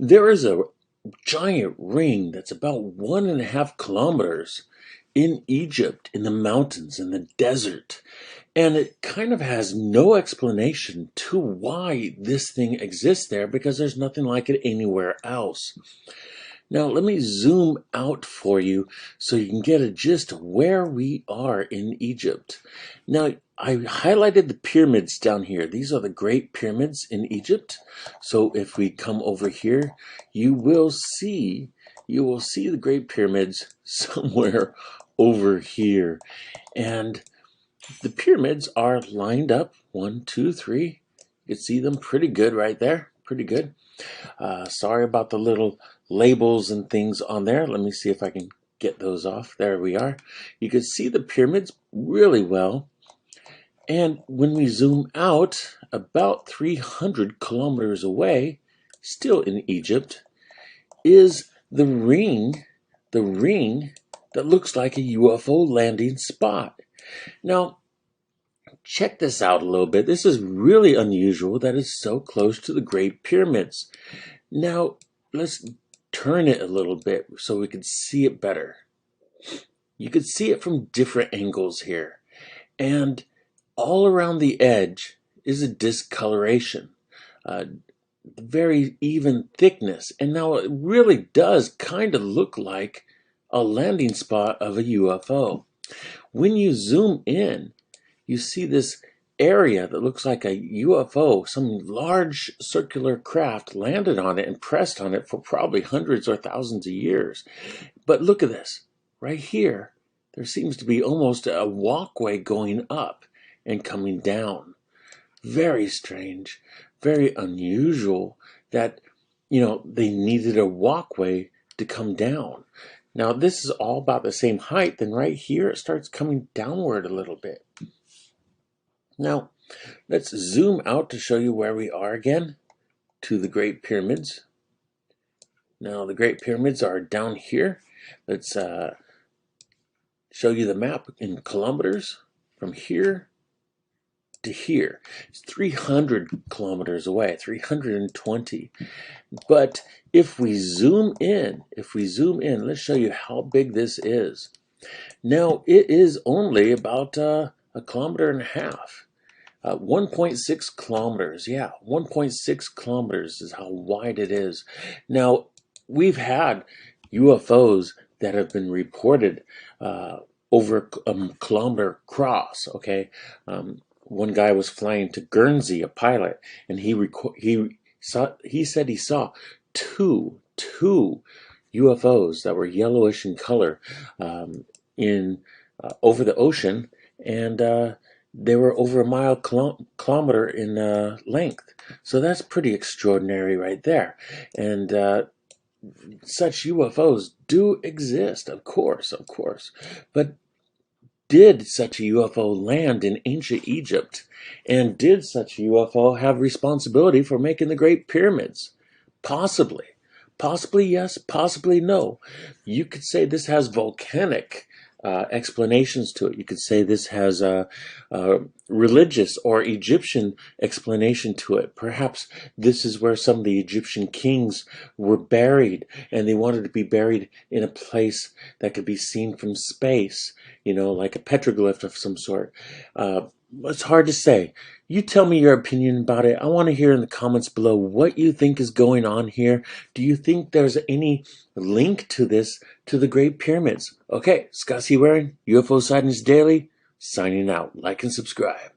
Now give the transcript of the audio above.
There is a giant ring that's about 1.5 kilometers in Egypt, in the mountains, in the desert. And it kind of has no explanation to why this thing exists there because there's nothing like it anywhere else. Now, let me zoom out for you so you can get a gist of where we are in Egypt. Now, I highlighted the pyramids down here. These are the Great Pyramids in Egypt. So if we come over here, you will see the Great Pyramids somewhere over here. And the pyramids are lined up, 1, 2, 3. You can see them pretty good right there, pretty good. Sorry about the little labels and things on there. Let me see if I can get those off. There we are. You can see the pyramids really well. And when we zoom out, about 300 kilometers away, still in Egypt, is the ring that looks like a UFO landing spot. Now, check this out a little bit. This is really unusual that it's so close to the Great Pyramids. Now, let's turn it a little bit so we can see it better. You can see it from different angles here. And all around the edge is a discoloration, very even thickness. And now it really does kind of look like a landing spot of a UFO. When you zoom in, you see this area that looks like a UFO, some large circular craft landed on it and pressed on it for probably hundreds or thousands of years. But look at this. Right here, there seems to be almost a walkway going up and coming down. Very strange, very unusual that, they needed a walkway to come down. Now, this is all about the same height, and right here it starts coming downward a little bit. Now, let's zoom out to show you where we are again, to the Great Pyramids. Now, the Great Pyramids are down here. Let's show you the map in kilometers from here to here. It's 300 kilometers away, 320. But if we zoom in, let's show you how big this is. Now, it is only about a kilometer and a half. 1.6 kilometers, 1.6 kilometers is how wide it is. Now, we've had UFOs that have been reported over a kilometer across, okay? One guy was flying to Guernsey, a pilot, and he said he saw two UFOs that were yellowish in color over the ocean, and they were over a kilometer in length. So that's pretty extraordinary right there. And such UFOs do exist, of course. But did such a UFO land in ancient Egypt? And did such a UFO have responsibility for making the Great Pyramids? Possibly. Possibly yes, possibly no. You could say this has volcanic explanations to it. You could say this has a religious or Egyptian explanation to it. Perhaps this is where some of the Egyptian kings were buried, and they wanted to be buried in a place that could be seen from space, like a petroglyph of some sort. It's hard to say. You tell me your opinion about it. I want to hear in the comments below what you think is going on here. Do you think there's any link to this, to the Great Pyramids? Okay, Scott C. Waring, UFO Sightings Daily, signing out. Like and subscribe.